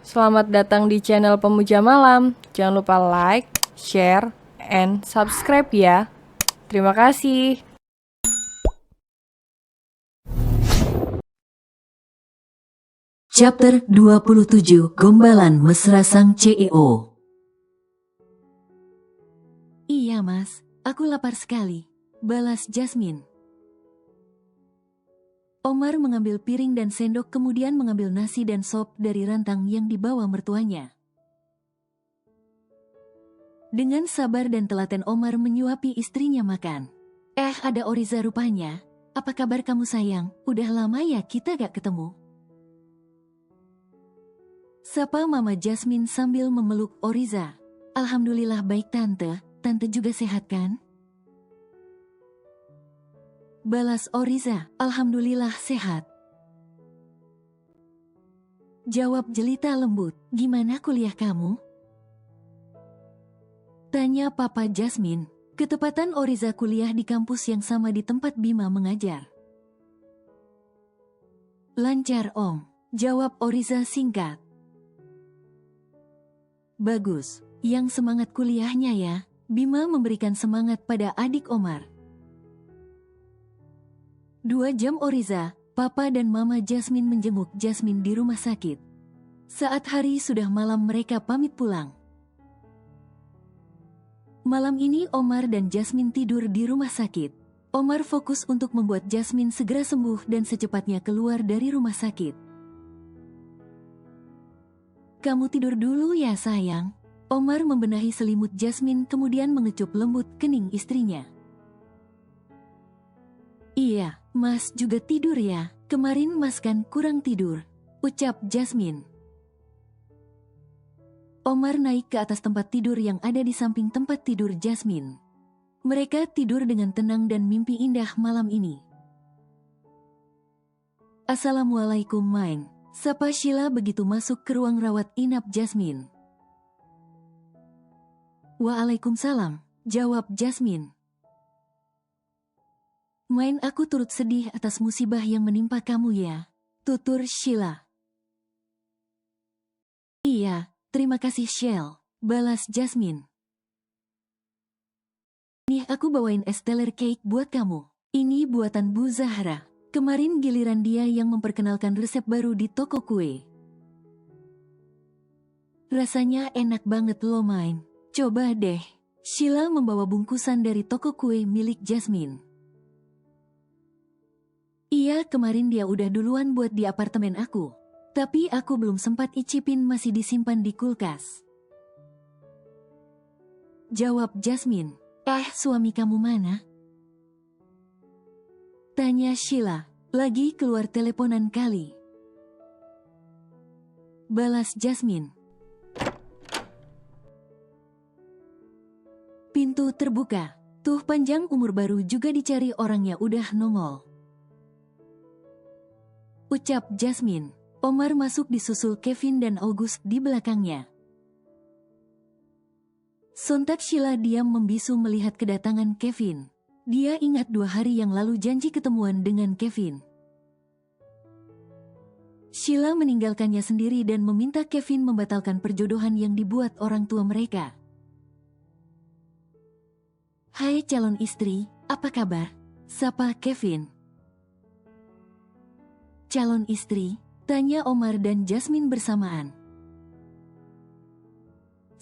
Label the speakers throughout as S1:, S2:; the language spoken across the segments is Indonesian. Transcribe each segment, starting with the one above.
S1: Selamat datang di channel Pemuja Malam. Jangan lupa like, share, and subscribe ya. Terima kasih.
S2: Chapter 27 Gombalan Mesra Sang CEO. Iya mas, aku lapar sekali, balas Jasmine. Omar mengambil piring dan sendok kemudian mengambil nasi dan sop dari rantang yang dibawa mertuanya. Dengan sabar dan telaten Omar menyuapi istrinya makan. Ada Oriza rupanya. Apa kabar kamu sayang? Udah lama ya kita gak ketemu. Sapa Mama Jasmine sambil memeluk Oriza. Alhamdulillah baik tante, tante juga sehat kan? Balas Oriza, alhamdulillah sehat. Jawab jelita lembut, gimana kuliah kamu? Tanya Papa Jasmine. Ketepatan Oriza kuliah di kampus yang sama di tempat Bima mengajar. Lancar Om, jawab Oriza singkat. Bagus, yang semangat kuliahnya ya. Bima memberikan semangat pada adik Omar. 2 jam Oriza, Papa dan Mama Jasmine menjenguk Jasmine di rumah sakit. Saat hari sudah malam mereka pamit pulang. Malam ini Omar dan Jasmine tidur di rumah sakit. Omar fokus untuk membuat Jasmine segera sembuh dan secepatnya keluar dari rumah sakit. Kamu tidur dulu ya sayang. Omar membenahi selimut Jasmine kemudian mengecup lembut kening istrinya. Iya, Mas juga tidur ya. Kemarin Mas kan kurang tidur, ucap Jasmine. Omar naik ke atas tempat tidur yang ada di samping tempat tidur Jasmine. Mereka tidur dengan tenang dan mimpi indah malam ini. Assalamualaikum Main, sapa Sheila begitu masuk ke ruang rawat inap Jasmine. Waalaikumsalam, jawab Jasmine. Main aku turut sedih atas musibah yang menimpa kamu ya, tutur Sheila. Iya, terima kasih Shell, balas Jasmine. Nih aku bawain es teler cake buat kamu. Ini buatan Bu Zahra. Kemarin giliran dia yang memperkenalkan resep baru di toko kue. Rasanya enak banget loh Main. Coba deh. Sheila membawa bungkusan dari toko kue milik Jasmine. Iya, kemarin dia udah duluan buat di apartemen aku. Tapi aku belum sempat icipin, masih disimpan di kulkas. Jawab Jasmine. Suami kamu mana? Tanya Sheila. Lagi keluar teleponan kali. Balas Jasmine. Pintu terbuka. Tuh panjang umur baru juga dicari orangnya udah nongol. Ucap Jasmine. Omar masuk disusul Kevin dan August di belakangnya. Sontak Sheila diam membisu melihat kedatangan Kevin. Dia ingat 2 hari yang lalu janji ketemuan dengan Kevin. Sheila meninggalkannya sendiri dan meminta Kevin membatalkan perjodohan yang dibuat orang tua mereka. Hai calon istri, apa kabar? Sapa Kevin. Calon istri? Tanya Omar dan Jasmine bersamaan.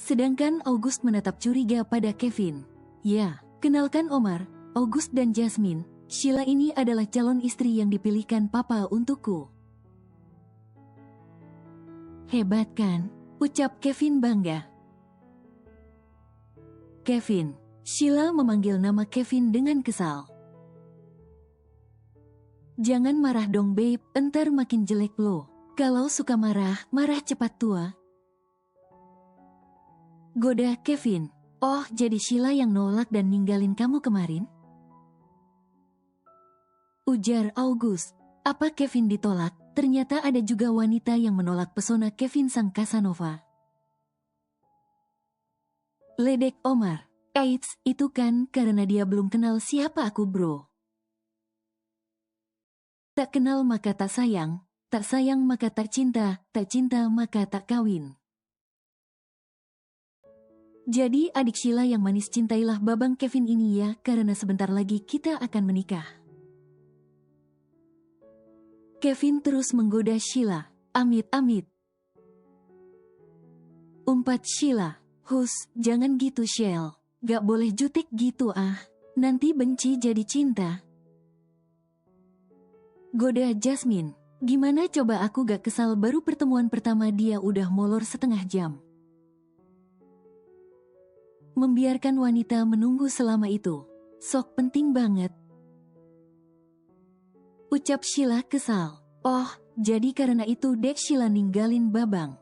S2: Sedangkan August menatap curiga pada Kevin. Ya, kenalkan Omar, August dan Jasmine. Sheila ini adalah calon istri yang dipilihkan Papa untukku. Hebat kan? Ucap Kevin bangga. Kevin. Sheila memanggil nama Kevin dengan kesal. Jangan marah dong babe, entar makin jelek lo. Kalau suka marah, marah cepat tua. Goda Kevin. Oh, jadi Sheila yang nolak dan ninggalin kamu kemarin? Ujar August. Apa Kevin ditolak? Ternyata ada juga wanita yang menolak pesona Kevin sang Casanova. Ledek Omar. Eits, itu kan karena dia belum kenal siapa aku bro. Tak kenal maka tak sayang, tak sayang maka tak cinta maka tak kawin. Jadi adik Sheila yang manis, cintailah babang Kevin ini ya, karena sebentar lagi kita akan menikah. Kevin terus menggoda Sheila. Amit-amit. Umpat Sheila. Hus, jangan gitu Shell. Gak boleh jutek gitu ah. Nanti benci jadi cinta. Goda Jasmine. Gimana coba aku gak kesal, baru pertemuan pertama dia udah molor setengah jam. Membiarkan wanita menunggu selama itu. Sok penting banget. Ucap Sheila kesal. Oh, jadi karena itu dek Sheila ninggalin babang.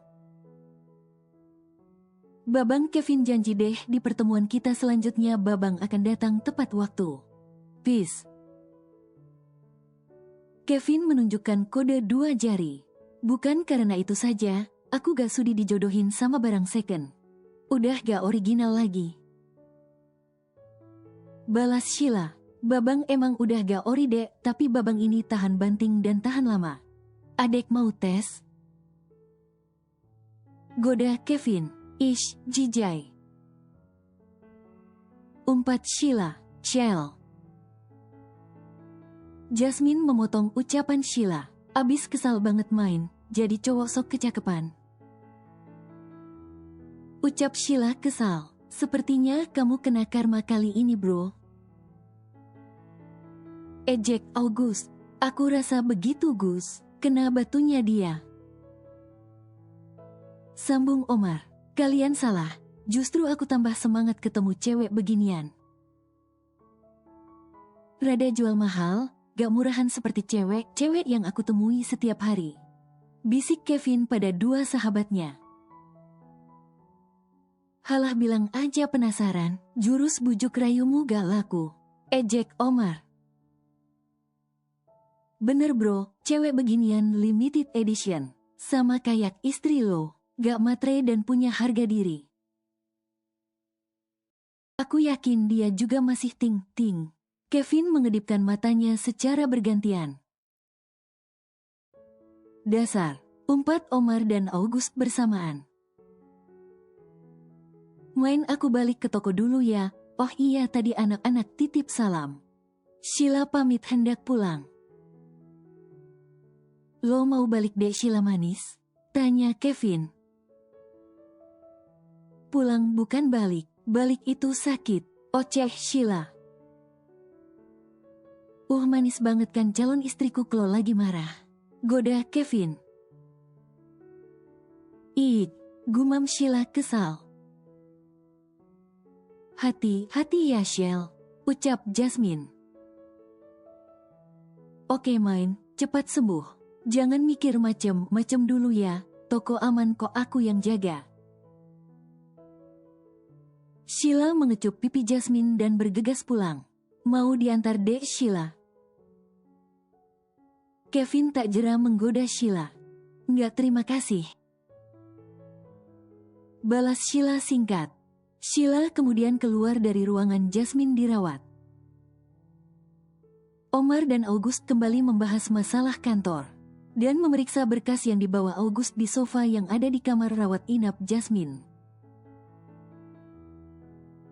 S2: Babang Kevin janji deh di pertemuan kita selanjutnya babang akan datang tepat waktu. Peace. Kevin menunjukkan kode 2 jari. Bukan karena itu saja, aku gak sudi dijodohin sama barang second. Udah gak original lagi. Balas Sheila. Babang emang udah gak ori dek, tapi babang ini tahan banting dan tahan lama. Adek mau tes? Goda Kevin. Ish, jijai. Umpat Sheila. Shell. Jasmine memotong ucapan Sheila. Abis kesal banget main, jadi cowok sok kecakepan. Ucap Sheila kesal. Sepertinya kamu kena karma kali ini bro. Ejek August. Aku rasa begitu Gus. Kena batunya dia. Sambung Omar. Kalian salah. Justru aku tambah semangat ketemu cewek beginian. Rada jual mahal, gak murahan seperti cewek yang aku temui setiap hari. Bisik Kevin pada dua sahabatnya. Halah bilang aja penasaran, jurus bujuk rayumu gak laku. Ejek Omar. Bener bro, cewek beginian limited edition. Sama kayak istri lo, gak matre dan punya harga diri. Aku yakin dia juga masih ting-ting. Kevin mengedipkan matanya secara bergantian. Dasar, umpat Omar dan August bersamaan. Main aku balik ke toko dulu ya. Oh iya tadi anak-anak titip salam. Sheila pamit hendak pulang. Lo mau balik dek Sheila manis? Tanya Kevin. Pulang bukan balik. Balik itu sakit. Oceh Sheila. Manis banget kan calon istriku kalau lagi marah. Goda Kevin. Ih, gumam Sheila kesal. Hati-hati ya Shell, ucap Jasmine. Oke main, cepat sembuh. Jangan mikir macem-macem dulu ya, toko aman kok aku yang jaga. Sheila mengecup pipi Jasmine dan bergegas pulang. Mau diantar dek Sheila. Kevin tak jera menggoda Sheila. Nggak terima kasih. Balas Sheila singkat. Sheila kemudian keluar dari ruangan Jasmine dirawat. Omar dan August kembali membahas masalah kantor dan memeriksa berkas yang dibawa August di sofa yang ada di kamar rawat inap Jasmine.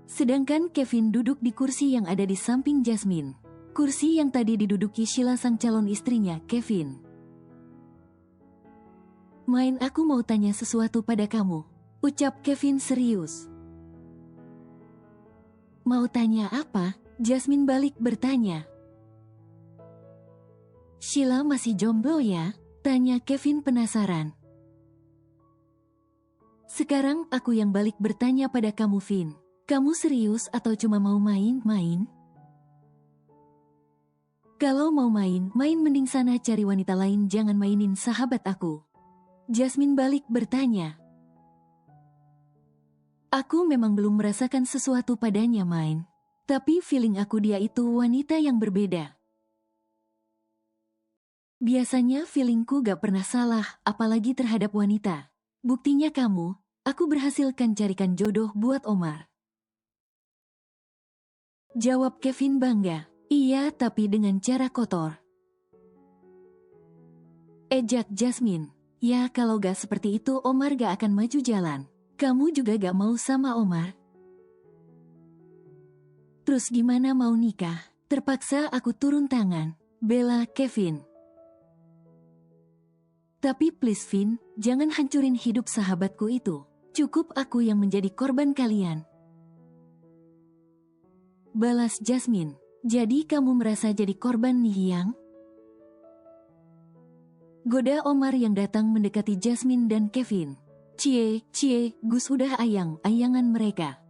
S2: Sedangkan Kevin duduk di kursi yang ada di samping Jasmine. Kursi yang tadi diduduki Sheila sang calon istrinya, Kevin. Main aku mau tanya sesuatu pada kamu, ucap Kevin serius. Mau tanya apa? Jasmine balik bertanya. Sheila masih jomblo ya? Tanya Kevin penasaran. Sekarang aku yang balik bertanya pada kamu Vin. Kamu serius atau cuma mau main-main? Kalau mau main mending sana cari wanita lain, jangan mainin sahabat aku. Jasmine balik bertanya. Aku memang belum merasakan sesuatu padanya main. Tapi feeling aku dia itu wanita yang berbeda. Biasanya feelingku gak pernah salah, apalagi terhadap wanita. Buktinya kamu, aku berhasilkan carikan jodoh buat Omar. Jawab Kevin bangga. Iya, tapi dengan cara kotor. Ejak Jasmine. Ya kalau gak seperti itu Omar gak akan maju jalan. Kamu juga gak mau sama Omar? Terus gimana mau nikah? Terpaksa aku turun tangan. Bela Kevin. Tapi please Vin, jangan hancurin hidup sahabatku itu. Cukup aku yang menjadi korban kalian. Balas Jasmine. Jadi kamu merasa jadi korban nih yang? Goda Omar yang datang mendekati Jasmine dan Kevin. Cie, Gus udah ayang-ayangan mereka.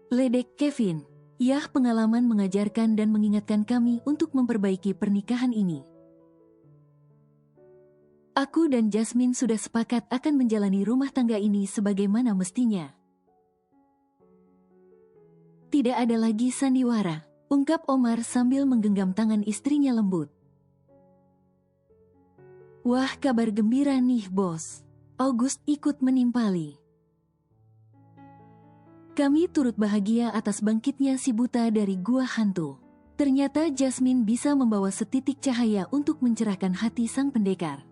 S2: Ledek Kevin. Yah, pengalaman mengajarkan dan mengingatkan kami untuk memperbaiki pernikahan ini. Aku dan Jasmine sudah sepakat akan menjalani rumah tangga ini sebagaimana mestinya. Tidak ada lagi sandiwara, ungkap Omar sambil menggenggam tangan istrinya lembut. Wah, kabar gembira nih bos. August ikut menimpali. Kami turut bahagia atas bangkitnya si buta dari gua hantu. Ternyata Jasmine bisa membawa setitik cahaya untuk mencerahkan hati sang pendekar.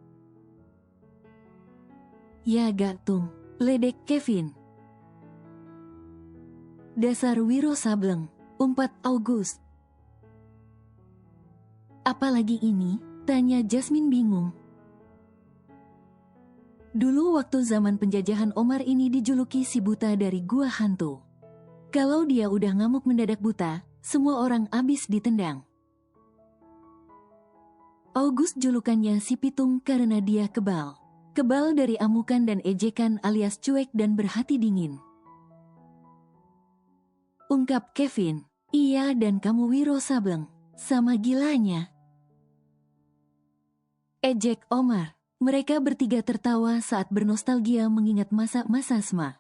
S2: Ya gatung, ledek Kevin. Dasar Wiro Sableng, umpat August. Apalagi ini? Tanya Jasmine bingung. Dulu waktu zaman penjajahan Omar ini dijuluki si buta dari gua hantu. Kalau dia udah ngamuk mendadak buta, semua orang abis ditendang. August julukannya si pitung karena dia kebal. Kebal dari amukan dan ejekan alias cuek dan berhati dingin. Ungkap Kevin, iya dan kamu Wiro Sableng, sama gilanya. Ejek Omar. Mereka bertiga tertawa saat bernostalgia mengingat masa-masa SMA.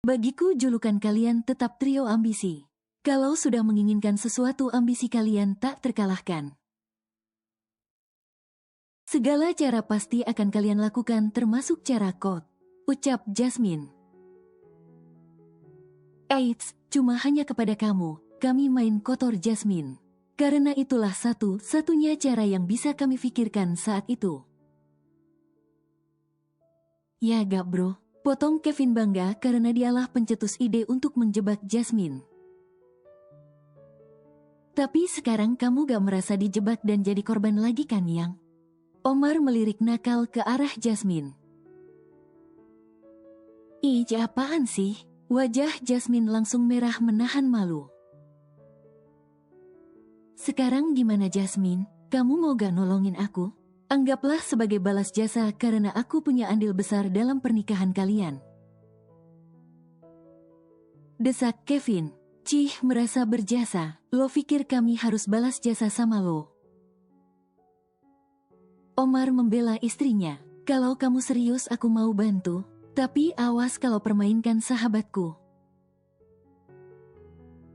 S2: Bagiku julukan kalian tetap trio ambisi. Kalau sudah menginginkan sesuatu ambisi kalian tak terkalahkan. Segala cara pasti akan kalian lakukan termasuk cara kot. Ucap Jasmine. Eits, cuma hanya kepada kamu, kami main kotor Jasmine. Karena itulah satu-satunya cara yang bisa kami pikirkan saat itu. Ya gak bro, potong Kevin bangga karena dialah pencetus ide untuk menjebak Jasmine. Tapi sekarang kamu gak merasa dijebak dan jadi korban lagi kan yang? Omar melirik nakal ke arah Jasmine. Ih, apaan sih? Wajah Jasmine langsung merah menahan malu. Sekarang gimana Jasmine? Kamu mau gak nolongin aku? Anggaplah sebagai balas jasa karena aku punya andil besar dalam pernikahan kalian. Desak Kevin. Cih, merasa berjasa. Lo pikir kami harus balas jasa sama lo? Omar membela istrinya. Kalau kamu serius aku mau bantu. Tapi awas kalau permainkan sahabatku.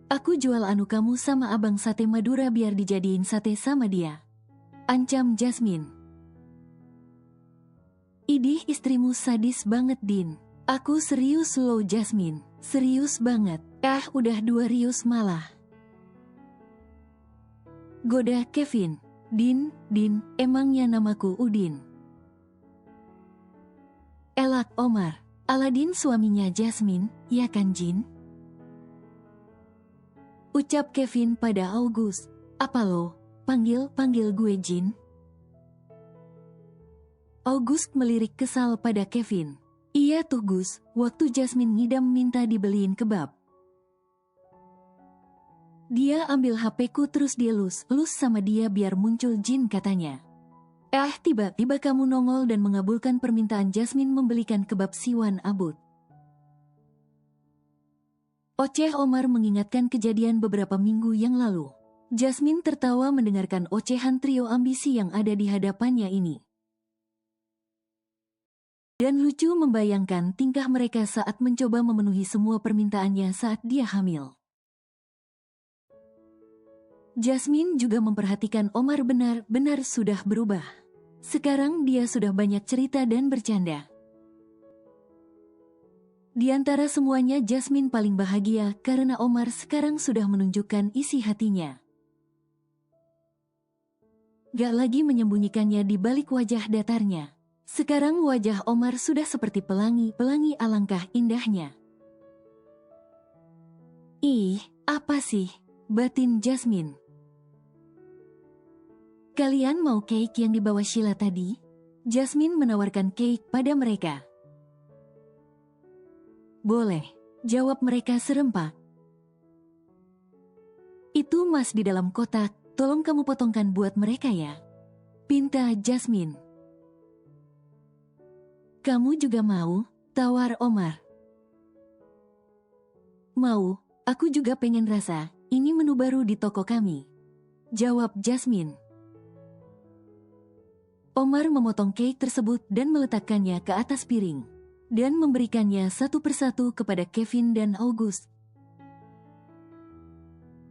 S2: Aku jual anu kamu sama abang sate Madura biar dijadiin sate sama dia. Ancam Jasmine. Idih istrimu sadis banget Din. Aku serius lo Jasmine. Serius banget. Udah 2 rius malah. Goda Kevin. Din, emangnya namaku Udin. Elak Omar. Aladin suaminya Jasmine, ya kan Jin? Ucap Kevin pada August. Apa lo? Panggil gue Jin? August melirik kesal pada Kevin. Iya tuh Gus, waktu Jasmine ngidam minta dibeliin kebab. Dia ambil HP-ku terus dia lus sama dia biar muncul Jin katanya. Tiba-tiba kamu nongol dan mengabulkan permintaan Jasmine membelikan kebab siwan abut. Oceh Omar mengingatkan kejadian beberapa minggu yang lalu. Jasmine tertawa mendengarkan ocehan trio ambisi yang ada di hadapannya ini. Dan lucu membayangkan tingkah mereka saat mencoba memenuhi semua permintaannya saat dia hamil. Jasmine juga memperhatikan Omar benar-benar sudah berubah. Sekarang dia sudah banyak cerita dan bercanda. Di antara semuanya Jasmine paling bahagia karena Omar sekarang sudah menunjukkan isi hatinya. gak lagi menyembunyikannya di balik wajah datarnya. Sekarang wajah Omar sudah seperti pelangi-pelangi, alangkah indahnya. Ih, apa sih? Batin Jasmine. Kalian mau cake yang dibawa Sheila tadi? Jasmine menawarkan cake pada mereka. Boleh, jawab mereka serempak. Itu mas di dalam kotak, tolong kamu potongkan buat mereka ya. Pinta Jasmine. Kamu juga mau? Tawar Omar. Mau, aku juga pengen rasa, ini menu baru di toko kami. Jawab Jasmine. Omar memotong cake tersebut dan meletakkannya ke atas piring. Dan memberikannya satu persatu kepada Kevin dan August.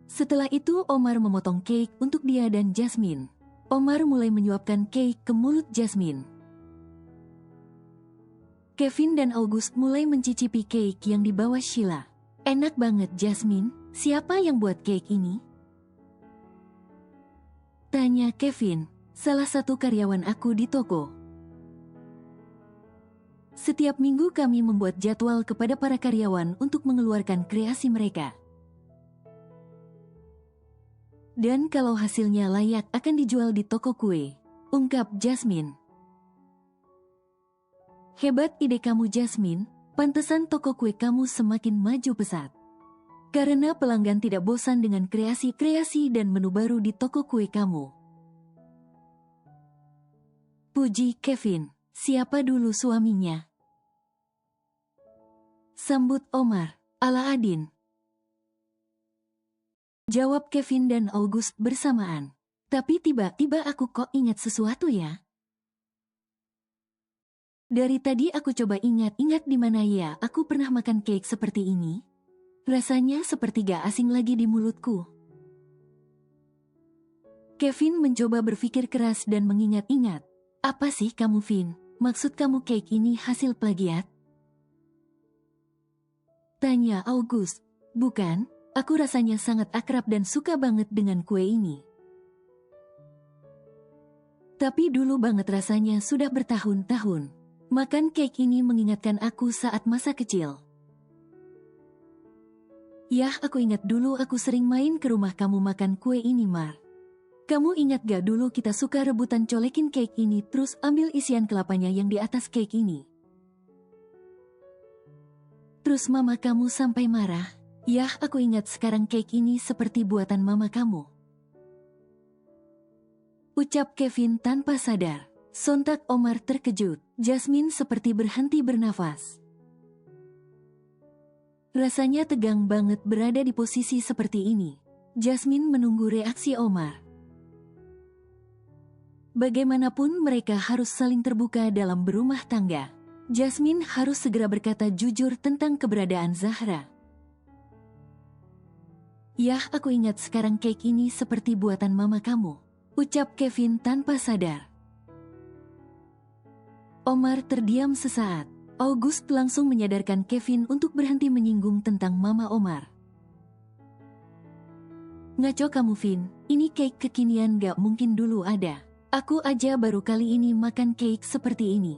S2: Setelah itu Omar memotong cake untuk dia dan Jasmine. Omar mulai menyuapkan cake ke mulut Jasmine. Kevin dan August mulai mencicipi cake yang dibawa Sheila. Enak banget Jasmine, siapa yang buat cake ini? Tanya Kevin, salah satu karyawan aku di toko. Setiap minggu kami membuat jadwal kepada para karyawan untuk mengeluarkan kreasi mereka. Dan kalau hasilnya layak akan dijual di toko kue, ungkap Jasmine. Hebat ide kamu Jasmine, pantesan toko kue kamu semakin maju pesat. Karena pelanggan tidak bosan dengan kreasi-kreasi dan menu baru di toko kue kamu. Puji Kevin, siapa dulu suaminya? Sambut Omar, Ala-Adin. Jawab Kevin dan August bersamaan. Tapi tiba-tiba aku kok ingat sesuatu ya. Dari tadi aku coba ingat-ingat di mana ya aku pernah makan cake seperti ini. Rasanya seperti gak asing lagi di mulutku. Kevin mencoba berpikir keras dan mengingat-ingat. Apa sih kamu Vin? Maksud kamu cake ini hasil plagiat? Tanya August. Bukan, aku rasanya sangat akrab dan suka banget dengan kue ini. Tapi dulu banget rasanya sudah bertahun-tahun. Makan cake ini mengingatkan aku saat masa kecil. Yah, aku ingat dulu aku sering main ke rumah kamu makan kue ini Mar. Kamu ingat gak dulu kita suka rebutan colekin cake ini terus ambil isian kelapanya yang di atas cake ini? Terus mama kamu sampai marah. Yah, aku ingat sekarang cake ini seperti buatan mama kamu. Ucap Kevin tanpa sadar. Sontak Omar terkejut. Jasmine seperti berhenti bernafas. Rasanya tegang banget berada di posisi seperti ini. Jasmine menunggu reaksi Omar. Bagaimanapun mereka harus saling terbuka dalam berumah tangga. Jasmine harus segera berkata jujur tentang keberadaan Zahra. Yah, aku ingat sekarang cake ini seperti buatan mama kamu. Ucap Kevin tanpa sadar. Omar terdiam sesaat. August langsung menyadarkan Kevin untuk berhenti menyinggung tentang mama Omar. Ngaco kamu Vin, ini cake kekinian gak mungkin dulu ada. Aku aja baru kali ini makan cake seperti ini.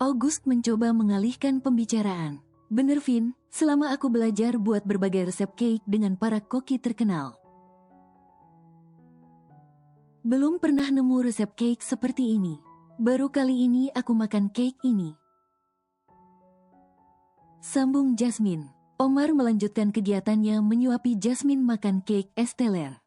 S2: August mencoba mengalihkan pembicaraan. Bener Vin, selama aku belajar buat berbagai resep cake dengan para koki terkenal. Belum pernah nemu resep cake seperti ini. Baru kali ini aku makan cake ini. Sambung Jasmine. Omar melanjutkan kegiatannya menyuapi Jasmine makan cake es teler.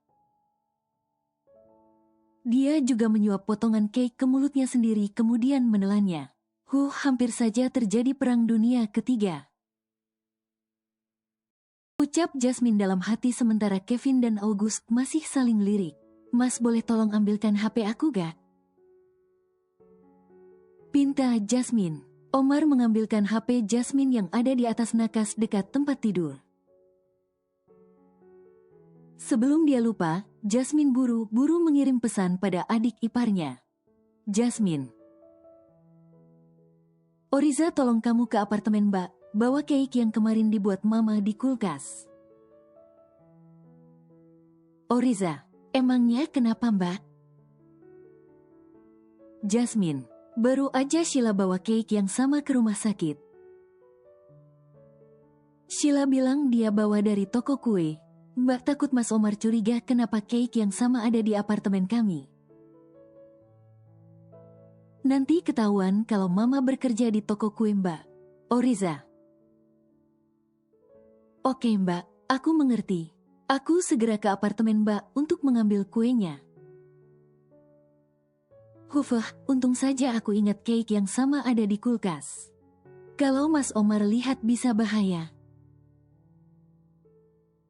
S2: Dia juga menyuap potongan cake ke mulutnya sendiri kemudian menelannya. Hampir saja terjadi perang dunia ketiga. Ucap Jasmine dalam hati sementara Kevin dan August masih saling lirik. Mas boleh tolong ambilkan HP aku gak? Pinta Jasmine. Omar mengambilkan HP Jasmine yang ada di atas nakas dekat tempat tidur. Sebelum dia lupa, Jasmine buru-buru mengirim pesan pada adik iparnya. Jasmine. Oriza tolong kamu ke apartemen Mbak, bawa cake yang kemarin dibuat Mama di kulkas. Oriza. Emangnya kenapa, Mbak? Jasmine, baru aja Sheila bawa cake yang sama ke rumah sakit. Sheila bilang dia bawa dari toko kue. Mbak takut Mas Omar curiga kenapa cake yang sama ada di apartemen kami. Nanti ketahuan kalau Mama bekerja di toko kue Mbak. Oriza. Oke Mbak, aku mengerti. Aku segera ke apartemen Mbak untuk mengambil kuenya. Hufah, untung saja aku ingat cake yang sama ada di kulkas. Kalau Mas Omar lihat bisa bahaya.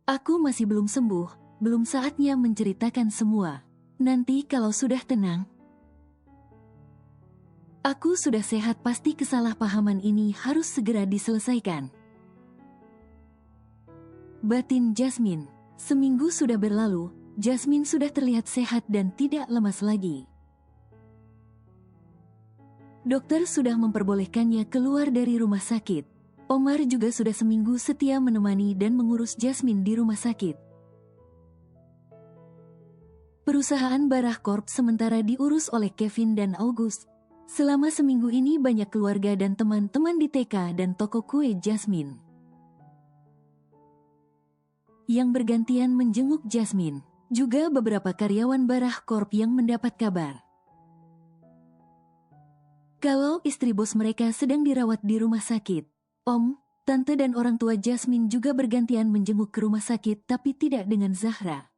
S2: Aku masih belum sembuh, belum saatnya menceritakan semua. Nanti kalau sudah tenang. Aku sudah sehat, pasti kesalahpahaman ini harus segera diselesaikan. Batin Jasmine. Seminggu sudah berlalu, Jasmine sudah terlihat sehat dan tidak lemas lagi. Dokter sudah memperbolehkannya keluar dari rumah sakit. Omar juga sudah seminggu setia menemani dan mengurus Jasmine di rumah sakit. Perusahaan Barah Corp sementara diurus oleh Kevin dan August. Selama seminggu ini banyak keluarga dan teman-teman di TK dan toko kue Jasmine yang bergantian menjenguk Jasmine. Juga beberapa karyawan Barah Corp yang mendapat kabar kalau istri bos mereka sedang dirawat di rumah sakit. Om, tante dan orang tua Jasmine juga bergantian menjenguk ke rumah sakit, tapi tidak dengan Zahra.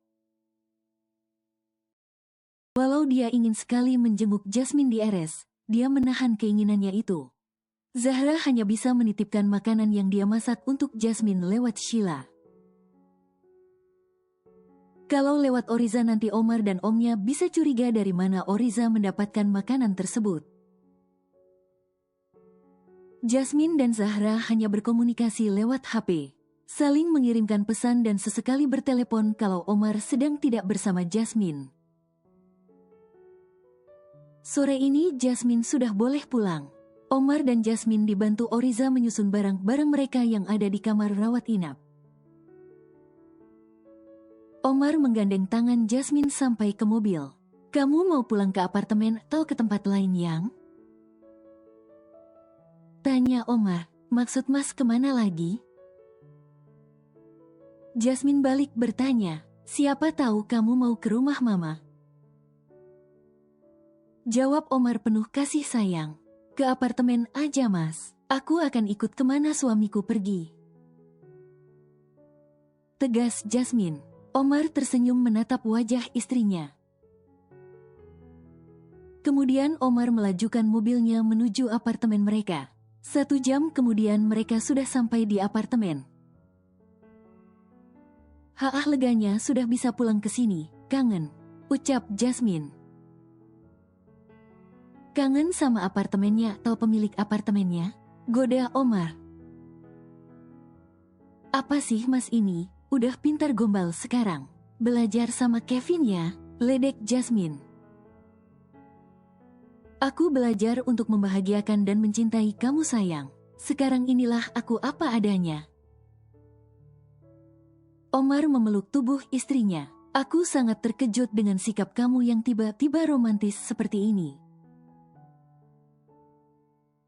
S2: Walau dia ingin sekali menjenguk Jasmine di RS, dia menahan keinginannya itu. Zahra hanya bisa menitipkan makanan yang dia masak untuk Jasmine lewat Sheila. Kalau lewat Oriza nanti Omar dan omnya bisa curiga dari mana Oriza mendapatkan makanan tersebut. Jasmine dan Zahra hanya berkomunikasi lewat HP, saling mengirimkan pesan dan sesekali bertelepon kalau Omar sedang tidak bersama Jasmine. Sore ini Jasmine sudah boleh pulang. Omar dan Jasmine dibantu Oriza menyusun barang-barang mereka yang ada di kamar rawat inap. Omar menggandeng tangan Jasmine sampai ke mobil. Kamu mau pulang ke apartemen atau ke tempat lain, Yang? Tanya Omar, maksud Mas kemana lagi? Jasmine balik bertanya, siapa tahu kamu mau ke rumah Mama. Jawab Omar penuh kasih sayang, ke apartemen aja Mas, aku akan ikut kemana suamiku pergi. Tegas Jasmine. Omar tersenyum menatap wajah istrinya. Kemudian Omar melajukan mobilnya menuju apartemen mereka. 1 jam kemudian mereka sudah sampai di apartemen. Leganya sudah bisa pulang ke sini, kangen, ucap Jasmine. Kangen sama apartemennya atau pemilik apartemennya? Goda Omar. Apa sih Mas ini, udah pintar gombal sekarang. Belajar sama Kevin ya, ledek Jasmine. Aku belajar untuk membahagiakan dan mencintai kamu sayang. Sekarang inilah aku apa adanya. Omar memeluk tubuh istrinya. Aku sangat terkejut dengan sikap kamu yang tiba-tiba romantis seperti ini.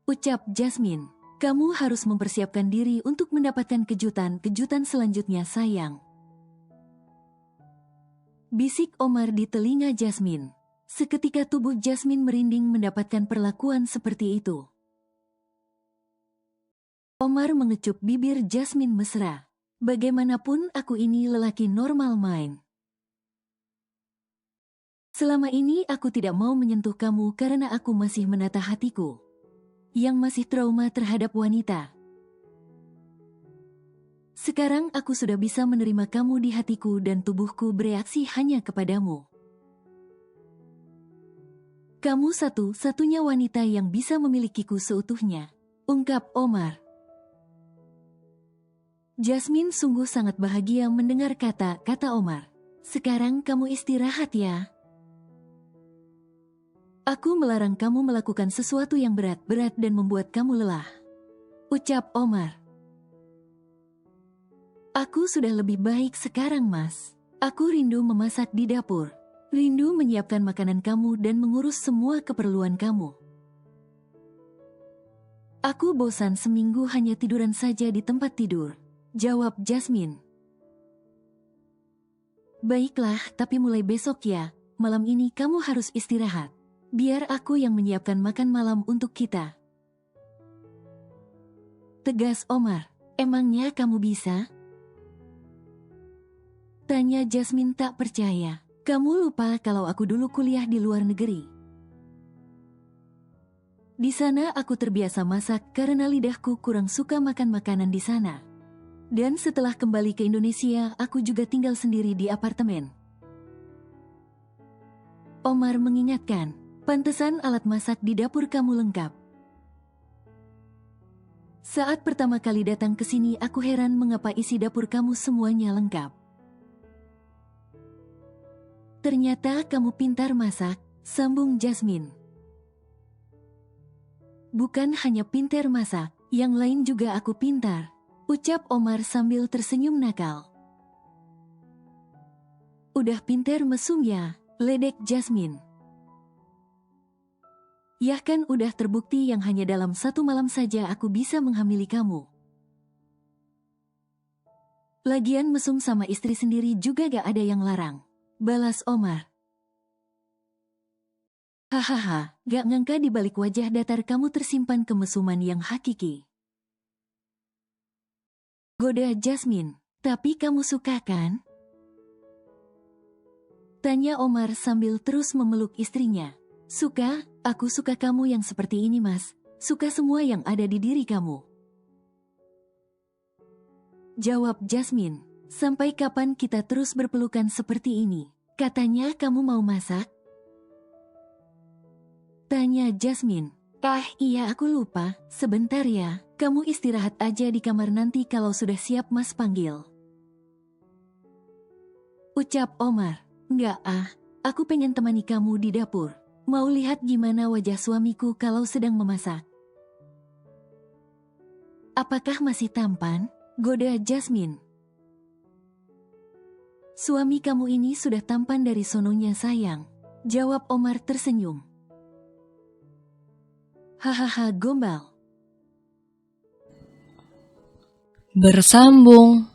S2: Ucap Jasmine. Kamu harus mempersiapkan diri untuk mendapatkan kejutan-kejutan selanjutnya sayang. Bisik Omar di telinga Jasmine. Seketika tubuh Jasmine merinding mendapatkan perlakuan seperti itu. Omar mengecup bibir Jasmine mesra. Bagaimanapun aku ini lelaki normal main. Selama ini aku tidak mau menyentuh kamu karena aku masih menata hatiku yang masih trauma terhadap wanita. Sekarang aku sudah bisa menerima kamu di hatiku dan tubuhku bereaksi hanya kepadamu. Kamu satu-satunya wanita yang bisa memilikiku seutuhnya, ungkap Omar. Jasmine sungguh sangat bahagia mendengar kata-kata Omar. Sekarang kamu istirahat ya. Aku melarang kamu melakukan sesuatu yang berat-berat dan membuat kamu lelah, ucap Omar. Aku sudah lebih baik sekarang Mas. Aku rindu memasak di dapur. Rindu menyiapkan makanan kamu dan mengurus semua keperluan kamu. Aku bosan seminggu hanya tiduran saja di tempat tidur, jawab Jasmine. Baiklah, tapi mulai besok ya, malam ini kamu harus istirahat. Biar aku yang menyiapkan makan malam untuk kita. Tegas Omar, emangnya kamu bisa? Tanya Jasmine tak percaya. Kamu lupa kalau aku dulu kuliah di luar negeri. Di sana aku terbiasa masak karena lidahku kurang suka makan makanan di sana. Dan setelah kembali ke Indonesia, aku juga tinggal sendiri di apartemen. Omar mengingatkan, pantesan alat masak di dapur kamu lengkap. Saat pertama kali datang ke sini, aku heran mengapa isi dapur kamu semuanya lengkap. Ternyata kamu pintar masak, sambung Jasmine. Bukan hanya pintar masak, yang lain juga aku pintar, ucap Omar sambil tersenyum nakal. Udah pintar mesum ya, ledek Jasmine. Ya kan udah terbukti yang hanya dalam 1 malam saja aku bisa menghamili kamu. Lagian mesum sama istri sendiri juga gak ada yang larang, balas Omar. Hahaha, gak ngangka di balik wajah datar kamu tersimpan kemesuman yang hakiki. Goda Jasmine, tapi kamu suka kan? Tanya Omar sambil terus memeluk istrinya. Suka, aku suka kamu yang seperti ini mas. Suka semua yang ada di diri kamu. Jawab Jasmine, sampai kapan kita terus berpelukan seperti ini? Katanya kamu mau masak? Tanya Jasmine. Iya aku lupa, sebentar ya. Kamu istirahat aja di kamar nanti kalau sudah siap mas panggil. Ucap Omar. Enggak aku pengen temani kamu di dapur. Mau lihat gimana wajah suamiku kalau sedang memasak. Apakah masih tampan? Goda Jasmine. Suami kamu ini sudah tampan dari sononya sayang. Jawab Omar tersenyum. Hahaha gombal.
S1: Bersambung.